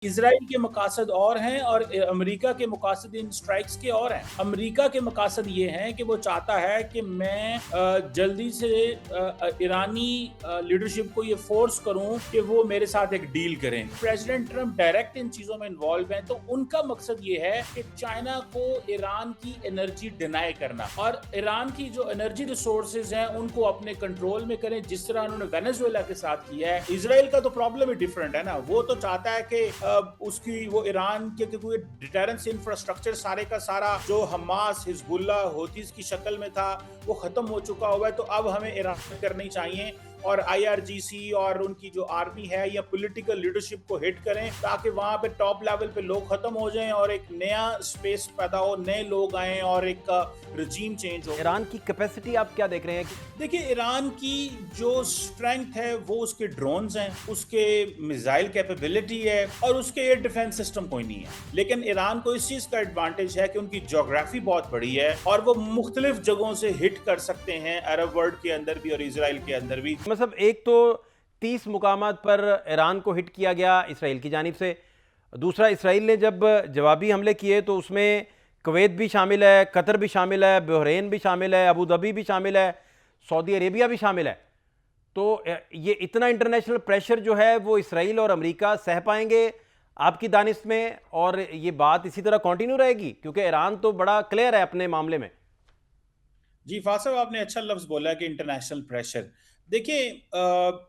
Israel के मकासद और हैं और अमेरिका के मकासद इन स्ट्राइक्स के और हैं। अमेरिका के मकासद ये हैं कि वो चाहता है कि मैं जल्दी से ईरानी लीडरशिप को ये फोर्स करूं कि वो मेरे साथ एक डील करें। प्रेसिडेंट ट्रंप डायरेक्ट इन चीजों में इन्वॉल्व हैं, तो उनका मकसद ये है कि चाइना को ईरान की एनर्जी डिनाई करना और ईरान की जो एनर्जी रिसोर्सेज हैं उनको अपने कंट्रोल में करें, जिस तरह उन्होंने वेनेजुएला के साथ किया है। इजराइल का तो प्रॉब्लम ही डिफरेंट है ना, वो तो चाहता है कि उसकी वो ईरान के कोई डिटेरेंस इंफ्रास्ट्रक्चर सारे का सारा जो हमास हिजबुल्ला होतीज की शक्ल में था वो खत्म हो चुका हुआ है, तो अब हमें ईरान करनी चाहिए और आईआरजीसी और उनकी जो आर्मी है या पॉलिटिकल लीडरशिप को हिट करें ताकि वहां पे टॉप लेवल पे लोग खत्म हो जाएं और एक नया स्पेस पैदा हो, नए लोग आए और एक रजीम चेंज हो। ईरान की कैपेसिटी आप क्या देख रहे हैं? देखिए, ईरान की जो स्ट्रेंथ है वो उसके ड्रोन्स हैं, उसके मिसाइल कैपेबिलिटी है और उसके एयर डिफेंस सिस्टम कोई नहीं है। लेकिन ईरान को इस चीज का एडवांटेज है कि उनकी ज्योग्राफी बहुत बड़ी है और वो मुख्तलिफ जगहों से हिट कर सकते हैं, अरब वर्ल्ड के अंदर भी और इसराइल के अंदर भी। मतलब एक तो 30 मुकामात पर ईरान को हिट किया गया इसराइल की जानिब से, दूसरा इसराइल ने जब जवाबी हमले किए तो उसमें कुवैत भी शामिल है, कतर भी शामिल है, बहरीन भी शामिल है, अबू धाबी भी शामिल है, सऊदी अरेबिया भी शामिल है। तो ये इतना इंटरनेशनल प्रेशर जो है वो इसराइल और अमेरिका सह पाएंगे आपकी दानिश में, और ये बात इसी तरह कंटिन्यू रहेगी? क्योंकि ईरान तो बड़ा क्लियर है अपने मामले में। जी फासव, आपने अच्छा लफ्ज बोला कि इंटरनेशनल प्रेशर। देखिए,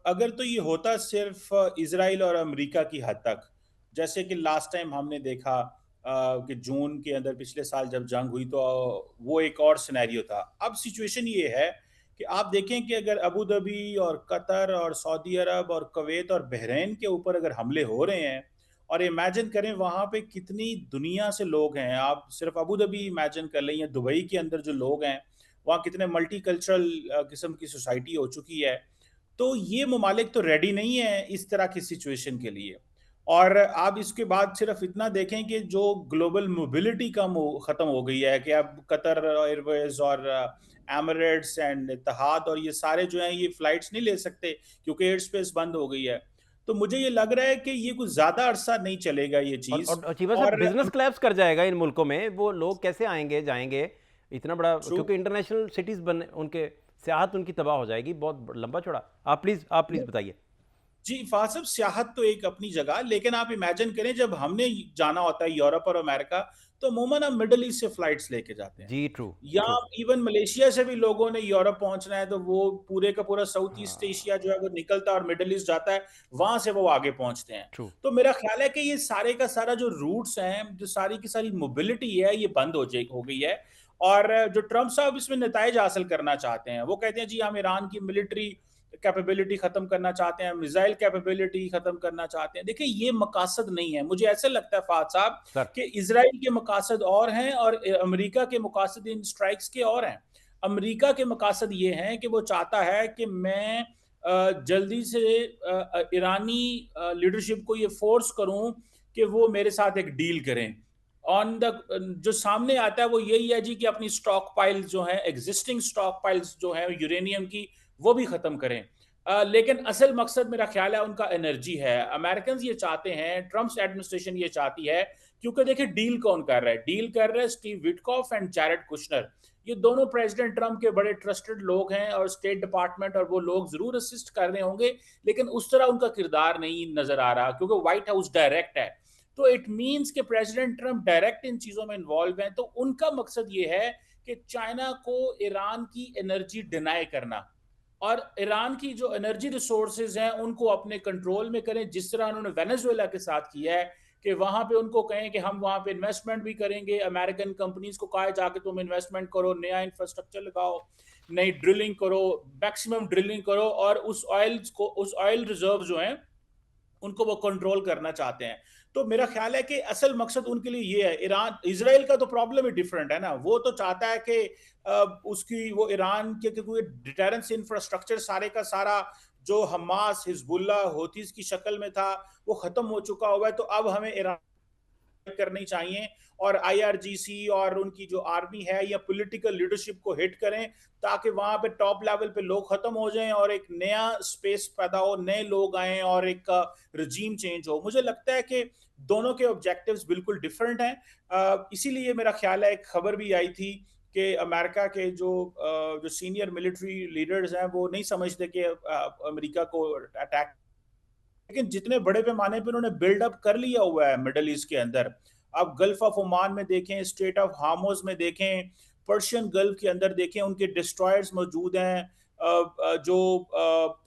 अगर तो ये होता सिर्फ इसराइल और अमेरिका की हद तक, जैसे कि लास्ट टाइम हमने देखा कि जून के अंदर पिछले साल जब जंग हुई तो वो एक और सिनेरियो था। अब सिचुएशन ये है कि आप देखें कि अगर अबू धाबी और कतर और सऊदी अरब और कुवैत और बहरीन के ऊपर अगर हमले हो रहे हैं और इमेजिन करें वहां पे कितनी दुनिया से लोग हैं, आप सिर्फ अबू धाबी इमेजिन कर लें या दुबई के अंदर जो लोग हैं, वहाँ कितने मल्टी कल्चरल किस्म की सोसाइटी हो चुकी है। तो ये ममालिक तो रेडी नहीं है इस तरह की सिचुएशन के लिए। और आप इसके बाद सिर्फ इतना देखें कि जो ग्लोबल मोबिलिटी कम ख़त्म हो गई है कि अब कतर एयरवेज और एमिरेट्स एंड इत्तेहाद और ये सारे जो हैं ये फ्लाइट्स नहीं ले सकते क्योंकि एयर स्पेस बंद हो गई है। तो मुझे ये लग रहा है कि ये कुछ ज़्यादा अरसा नहीं चलेगा ये चीज़। और चीबा साहब, और बिजनेस क्लैप्स कर जाएगा इन मुल्कों में, वो लोग कैसे आएंगे जाएंगे इतना बड़ा, ट्रू। क्योंकि इंटरनेशनल सिटीज बन उनके, सियाहत उनकी तबाह हो जाएगी, बहुत लंबा चौड़ा। आप प्लीज बताइए। जी फासिब, सियाहत तो एक अपनी जगह, लेकिन आप इमेजिन करें जब हमने जाना होता है यूरोप और अमेरिका तो अमूमन हम मिडल ईस्ट से फ्लाइट्स लेके जाते हैं, जी, ट्रू। या ट्रू। इवन मलेशिया से भी लोगों ने यूरोप पहुंचना है तो वो पूरे का पूरा साउथ ईस्ट एशिया जो है वो निकलता है और मिडल ईस्ट जाता है, वहां से वो आगे पहुंचते हैं। ट्रू। तो मेरा ख्याल है कि ये सारे का सारा जो रूट्स हैं, जो सारी की सारी मोबिलिटी है, ये बंद हो गई है। और जो ट्रंप साहब इसमें नताइज हासिल करना चाहते हैं, वो कहते हैं जी हम ईरान की मिलिट्री कैपेबिलिटी खत्म करना चाहते हैं, मिसाइल कैपेबिलिटी खत्म करना चाहते हैं। देखिए, ये मकासद नहीं है। मुझे ऐसा लगता है फाद साहब सर। कि इसराइल के मकासद और हैं और अमेरिका के मकासद इन स्ट्राइक्स के और हैं। अमेरिका के मकासद ये हैं कि वो चाहता है कि मैं जल्दी से ईरानी लीडरशिप को ये फोर्स करूं कि वो मेरे साथ एक डील करें। ऑन द जो सामने आता है वो यही है जी कि अपनी स्टॉक पाइल्स जो है, एग्जिस्टिंग स्टॉक पाइल्स जो है यूरेनियम की, वो भी खत्म करें। लेकिन असल मकसद मेरा ख्याल है उनका एनर्जी है। अमेरिकन ये चाहते हैं, ट्रम्प एडमिनिस्ट्रेशन ये चाहती है, क्योंकि देखिए डील कौन कर रहा है? डील कर रहे हैं Steve Witkoff and Jared Kushner. ये दोनों प्रेसिडेंट ट्रम्प के बड़े ट्रस्टेड लोग हैं और स्टेट डिपार्टमेंट और वो लोग जरूर असिस्ट कर रहे होंगे, लेकिन उस तरह उनका किरदार नहीं नजर आ रहा क्योंकि व्हाइट हाउस डायरेक्ट है। तो इट मीन्स कि प्रेसिडेंट ट्रम्प डायरेक्ट इन चीजों में इन्वॉल्व हैं, तो उनका मकसद ये है कि चाइना को ईरान की एनर्जी डिनाई करना और ईरान की जो एनर्जी रिसोर्सेज हैं उनको अपने कंट्रोल में करें, जिस तरह उन्होंने वेनेजुएला के साथ किया है कि वहां पे उनको कहें कि हम वहां पे इन्वेस्टमेंट भी करेंगे। अमेरिकन कंपनीज को कहा जाके तुम इन्वेस्टमेंट करो, नया इंफ्रास्ट्रक्चर लगाओ, नई ड्रिलिंग करो, मैक्सिमम ड्रिलिंग करो और उस ऑयल रिजर्व जो हैं उनको वो कंट्रोल करना चाहते हैं। तो मेरा ख्याल है कि असल मकसद उनके लिए ये है। ईरान इसराइल का तो प्रॉब्लम ही डिफरेंट है ना, वो तो चाहता है कि उसकी वो ईरान के कोई डिटेरेंस इंफ्रास्ट्रक्चर सारे का सारा जो हमास हिजबुल्ला होतीज की शक्ल में था वो खत्म हो चुका हुआ है, तो अब हमें ईरान करनी चाहिए और आईआरजीसी और उनकी जो आर्मी है या पॉलिटिकल लीडरशिप को हिट करें ताकि वहां पे टॉप लेवल पे लोग खत्म हो जाएं और एक नया स्पेस पैदा हो, नए लोग आए और एक रजीम चेंज हो। मुझे लगता है कि दोनों के ऑब्जेक्टिव्स बिल्कुल डिफरेंट हैं। इसीलिए मेरा ख्याल है, एक खबर भी आई थी कि अमेरिका के जो सीनियर मिलिट्री लीडर्स हैं वो नहीं समझते कि अमेरिका को अटैक, लेकिन जितने बड़े पैमाने पे उन्होंने बिल्डअप कर लिया हुआ है मिडल ईस्ट के अंदर, आप गल्फ ऑफ ओमान में देखें, स्ट्रेट ऑफ हार्मोज में देखें, पर्शियन गल्फ के अंदर देखें, उनके डिस्ट्रॉयर्स मौजूद हैं,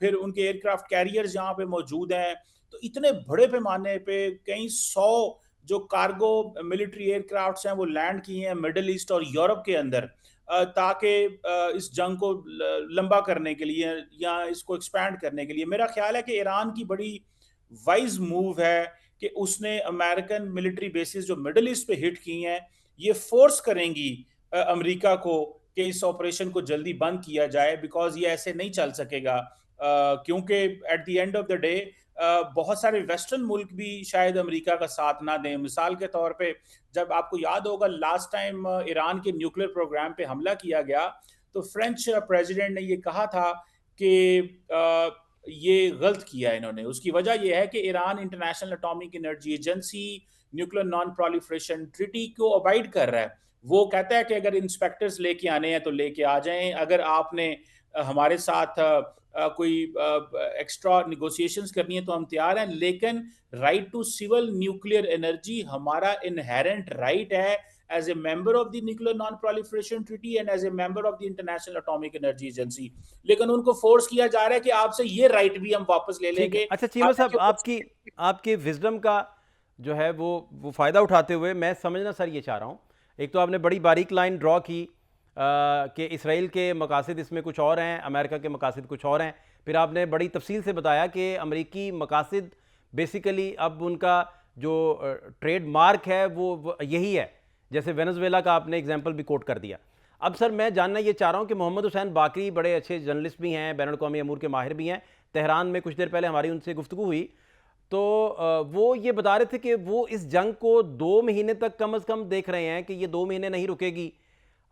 फिर उनके एयरक्राफ्ट कैरियर्स यहाँ पे मौजूद हैं। तो इतने बड़े पैमाने पे कई सौ जो कार्गो मिलिट्री एयरक्राफ्ट्स हैं वो लैंड किए हैं मिडल ईस्ट और यूरोप के अंदर, ताकि इस जंग को लंबा करने के लिए या इसको एक्सपैंड करने के लिए। मेरा ख्याल है कि ईरान की बड़ी वाइज मूव है कि उसने अमेरिकन मिलिट्री बेसिस जो मिडल ईस्ट पे हिट की हैं, ये फोर्स करेंगी अमेरिका को कि इस ऑपरेशन को जल्दी बंद किया जाए, बिकॉज ये ऐसे नहीं चल सकेगा। क्योंकि at the end of the day बहुत सारे वेस्टर्न मुल्क भी शायद अमेरिका का साथ ना दें। मिसाल के तौर पे, जब आपको याद होगा लास्ट टाइम ईरान के न्यूक्लियर प्रोग्राम पे हमला किया गया, तो फ्रेंच प्रेसिडेंट ने ये कहा था कि ये गलत किया इन्होंने। उसकी वजह यह है कि Iran international atomic energy agency, nuclear non proliferation treaty को अबाइड कर रहा है। वो कहता है कि अगर इंस्पेक्टर्स लेके आने हैं तो लेके आ जाएं, अगर आपने हमारे साथ कोई एक्स्ट्रा निगोशिएशंस करनी है तो हम तैयार हैं, लेकिन right to civil nuclear energy हमारा इनहेरेंट राइट है as a member of the nuclear non-proliferation treaty and as a member of the international atomic energy agency। लेकिन उनको फोर्स किया जा रहा है कि आपसे ये राइट भी हम वापस ले ठीक है। लेंगे। अच्छा चीमा साहब, आपकी आपके विजडम का जो है वो फ़ायदा उठाते हुए मैं समझना सर ये चाह रहा हूँ, एक तो आपने बड़ी बारीक लाइन ड्रॉ की कि इसराइल के मकासद इसमें कुछ और हैं, अमेरिका के मकासद कुछ और हैं। फिर आपने बड़ी तफसील से बताया कि अमेरिकी मकासद बेसिकली अब उनका जो ट्रेड मार्क है वो यही है, जैसे वेनेजुएला का आपने एग्जाम्पल भी कोट कर दिया। अब सर मैं जानना ये चाह रहा हूँ कि मोहम्मद हुसैन बाकरी बड़े अच्छे जर्नलिस्ट भी हैं, बैनुल अक़वामी अमूर के माहिर भी हैं। तेहरान में कुछ देर पहले हमारी उनसे गुफ्तगू हुई तो वो ये बता रहे थे कि वो इस जंग को 2 महीने तक कम से कम देख रहे हैं कि ये 2 महीने नहीं रुकेगी।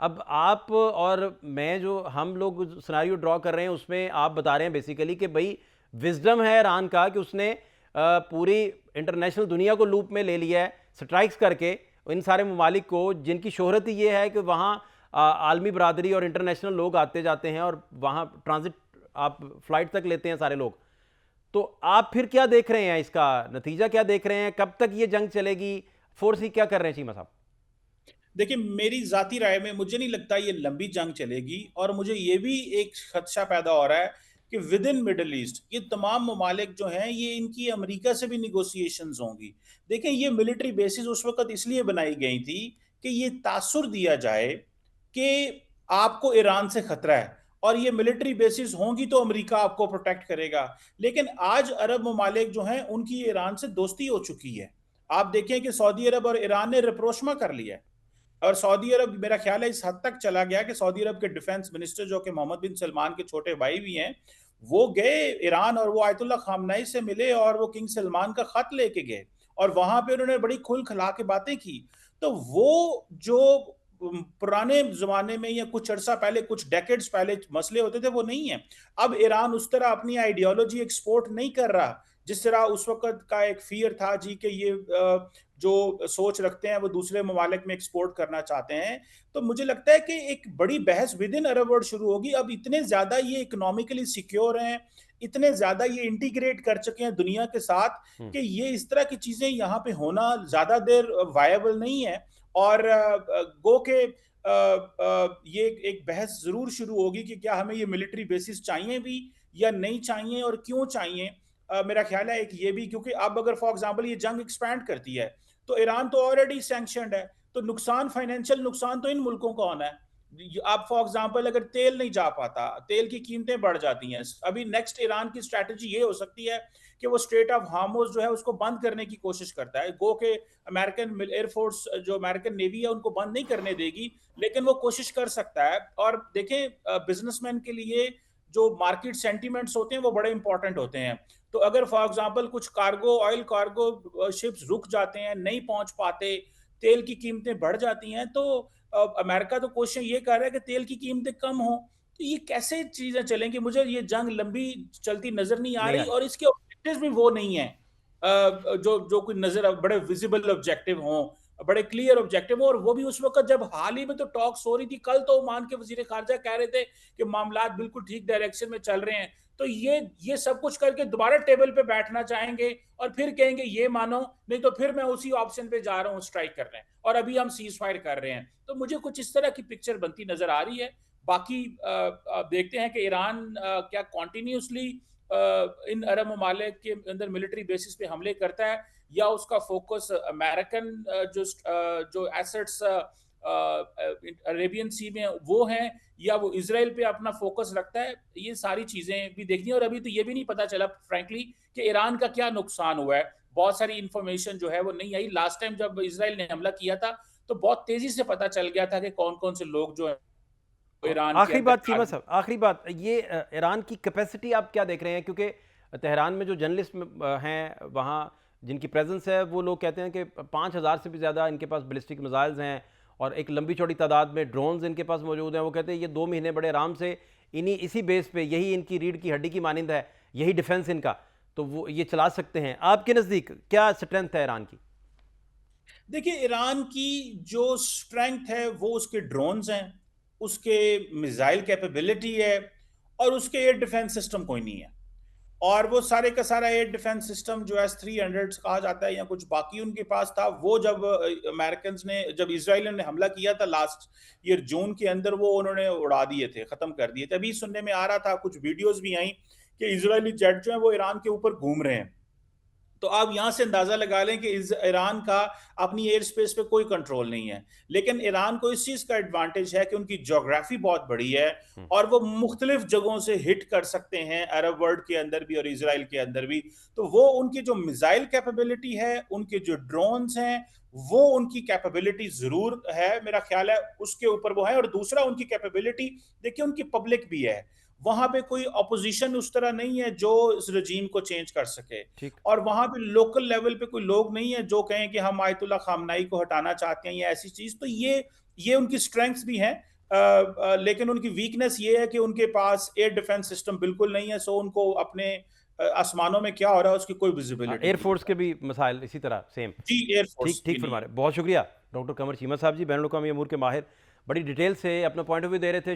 अब आप और मैं जो हम लोग सिनेरियो ड्रॉ कर रहे हैं उसमें आप बता रहे हैं बेसिकली कि भाई विजडम है ईरान का कि उसने पूरी इंटरनेशनल दुनिया को लूप में ले लिया है स्ट्राइक्स करके इन सारे ममालिक को जिनकी शोहरत ही ये है कि वहाँ आलमी बरादरी और इंटरनेशनल लोग आते जाते हैं और वहाँ ट्रांजिट आप फ्लाइट तक लेते हैं सारे लोग। तो आप फिर क्या देख रहे हैं, इसका नतीजा क्या देख रहे हैं, कब तक ये जंग चलेगी, फोर्स ही क्या कर रहे हैं चीमा साहब? देखिए, मेरी जाती राय में मुझे नहीं लगता ये लंबी जंग चलेगी, और मुझे ये भी एक खदशा पैदा हो रहा है कि विद इन मिडल ईस्ट ये तमाम ममालिक जो हैं ये इनकी अमेरिका से भी निगोशिएशंस होंगी। देखें, ये मिलिट्री बेसिस उस वक्त इसलिए बनाई गई थी कि ये तासुर दिया जाए कि आपको ईरान से खतरा है, और ये मिलिट्री बेसिस होंगी तो अमेरिका आपको प्रोटेक्ट करेगा। लेकिन आज अरब ममालिक जो हैं उनकी ईरान से दोस्ती हो चुकी है। आप देखें कि सऊदी अरब और ईरान ने रिप्रोशमा कर लिया है, और सऊदी अरब मेरा ख्याल है इस हद तक चला गया कि सऊदी अरब के डिफेंस मिनिस्टर जो कि मोहम्मद बिन सलमान के छोटे भाई भी हैं, वो गए ईरान और वो आयतुल्लाह खामनाई से मिले और वो किंग सलमान का खत लेके गए, और वहां पे उन्होंने बड़ी खुल खला के बातें की। तो वो जो पुराने जमाने में या कुछ अरसा पहले, कुछ डेकेड्स पहले मसले होते थे वो नहीं है। अब ईरान उस तरह अपनी आइडियोलॉजी एक्सपोर्ट नहीं कर रहा जिस तरह उस वक्त का एक फियर था जी कि ये जो सोच रखते हैं वो दूसरे ममालिक में एक्सपोर्ट करना चाहते हैं। तो मुझे लगता है कि एक बड़ी बहस विद इन अरब वर्ल्ड शुरू होगी। अब इतने ज्यादा ये इकोनॉमिकली सिक्योर हैं, इतने ज्यादा ये इंटीग्रेट कर चुके हैं दुनिया के साथ कि ये इस तरह की चीजें यहाँ पे होना ज्यादा देर वायबल नहीं है। और गो के ये एक बहस जरूर शुरू होगी कि क्या हमें ये मिलिट्री बेसिस चाहिए भी या नहीं चाहिए, और क्यों चाहिए। मेरा ख्याल है एक ये भी, क्योंकि अब अगर फॉर एग्जांपल ये जंग एक्सपैंड करती है तो ईरान तो ऑलरेडी सैंक्शनड है, तो नुकसान, फाइनेंशियल नुकसान तो इन मुल्कों का होना है। आप फॉर एग्जांपल अगर तेल नहीं जा पाता, तेल की कीमतें बढ़ जाती हैं, अभी नेक्स्ट ईरान की स्ट्रैटेजी ये हो सकती है कि वो स्ट्रेट ऑफ हार्मोज जो है उसको बंद करने की कोशिश करता है। गो के अमेरिकन एयरफोर्स जो अमेरिकन नेवी है उनको बंद नहीं करने देगी, लेकिन वो कोशिश कर सकता है। और देखें, बिजनेसमैन के लिए जो मार्केट सेंटीमेंट्स होते हैं वो बड़े इंपॉर्टेंट होते हैं। तो अगर फॉर एग्जांपल कुछ कार्गो, ऑयल कार्गो शिप्स रुक जाते हैं, नहीं पहुंच पाते, तेल की कीमतें बढ़ जाती हैं, तो अमेरिका तो कोशिश ये कर रहा है कि तेल की कीमतें कम हो। तो ये कैसे चीजें चलेंगी? मुझे ये जंग लंबी चलती नजर नहीं आ नहीं आ रही, रही। और इसके ऑब्जेक्टिव्स भी वो नहीं है। जो जो कोई नजर बड़े विजिबल ऑब्जेक्टिव हों, बड़े क्लियर ऑब्जेक्टिव हो, और वो भी उस वक्त जब हाल ही में तो टॉक्स हो रही थी। कल तो ओमान के वजीर खारजा कह रहे थे कि मामला बिल्कुल ठीक डायरेक्शन में चल रहे हैं। तो ये सब कुछ करके दोबारा टेबल पे बैठना चाहेंगे और फिर कहेंगे ये मानो, नहीं तो फिर मैं उसी ऑप्शन पे जा रहा हूँ स्ट्राइक कर रहे हैं, और अभी हम सीज फायर कर रहे हैं। तो मुझे कुछ इस तरह की पिक्चर बनती नजर आ रही है। बाकी देखते हैं कि ईरान क्या कॉन्टिन्यूसली इन अरब ममालिक के अंदर मिलिट्री बेसिस पे हमले करता है, या उसका फोकस अमेरिकन जो एसेट्स अरेबियन सी में वो हैं, या वो इसराइल पे अपना फोकस रखता है। ये सारी चीजें भी देखनी है। और अभी तो ये भी नहीं पता चला फ्रैंकली कि ईरान का क्या नुकसान हुआ है। बहुत सारी इंफॉर्मेशन जो है वो नहीं आई। लास्ट टाइम जब इसराइल ने हमला किया था तो बहुत तेजी से पता चल गया था कि कौन कौन से लोग जो है ईरान के आखिरी अंदर बात चीमा साहब, आखिरी बात ये ईरान की कैपेसिटी आप क्या देख रहे हैं? क्योंकि तेहरान में जो जर्नलिस्ट हैं वहाँ जिनकी प्रेजेंस है, वो लोग कहते हैं कि 5,000 से भी ज़्यादा इनके पास बैलिस्टिक मिसाइल्स हैं और एक लंबी चौड़ी तादाद में ड्रोन्स इनके पास मौजूद हैं। वो कहते हैं ये 2 महीने बड़े आराम से इसी बेस पे, यही इनकी रीढ़ की हड्डी की मानिंद है, यही डिफेंस इनका, तो वो ये चला सकते हैं। आपके नज़दीक क्या स्ट्रेंथ है ईरान की? देखिए, ईरान की जो स्ट्रेंथ है वो उसके ड्रोन्स हैं, उसके मिसाइल कैपेबिलिटी है, और उसके एयर डिफेंस सिस्टम कोई नहीं है। और वो सारे का सारा एयर डिफेंस सिस्टम जो S-300 कहा जाता है या कुछ बाकी उनके पास था, वो जब अमेरिकन ने, जब इसराइल ने हमला किया था लास्ट ईयर जून के अंदर, वो उन्होंने उड़ा दिए थे, खत्म कर दिए थे। अभी सुनने में आ रहा था, कुछ वीडियोस भी आई कि इजरायली जेट जो है वो ईरान के ऊपर घूम रहे हैं। तो आप यहां से अंदाजा लगा लें कि ईरान का अपनी एयर स्पेस पे कोई कंट्रोल नहीं है। लेकिन ईरान को इस चीज का एडवांटेज है कि उनकी ज्योग्राफी बहुत बड़ी है, और वो मुख्तलिफ जगहों से हिट कर सकते हैं, अरब वर्ल्ड के अंदर भी और इसराइल के अंदर भी। तो वो उनकी जो मिसाइल कैपेबिलिटी है, उनके जो ड्रोन्स हैं, वो उनकी कैपेबिलिटी जरूर है, मेरा ख्याल है उसके ऊपर वो है। और दूसरा, उनकी कैपेबिलिटी देखिए, उनकी पब्लिक भी है। वहां पे कोई अपोजिशन उस तरह नहीं है जो इस रजीम को चेंज कर सके, ठीक। और वहां पे लोकल लेवल पे कोई लोग नहीं है जो कहें कि हम आयतुल्ला खामनाई को हटाना चाहते हैं या ऐसी चीज। तो ये उनकी स्ट्रेंथ्स भी हैं। लेकिन उनकी वीकनेस ये है कि उनके पास एयर डिफेंस सिस्टम बिल्कुल नहीं है। सो उनको अपने आसमानों में क्या हो रहा है उसकी कोई विजिबिलिटी नहीं एयरफोर्स के है। भी मसाइल इसी तरह सेम। जी, एयरफोर्स ठीक ठीक की नहीं फरमा है। रहे, बहुत शुक्रिया डॉक्टर कमर चीमा साहब जी, बैनुल अक़वामी अमूर के माहिर, बड़ी डिटेल से अपना पॉइंट ऑफ व्यू दे रहे थे।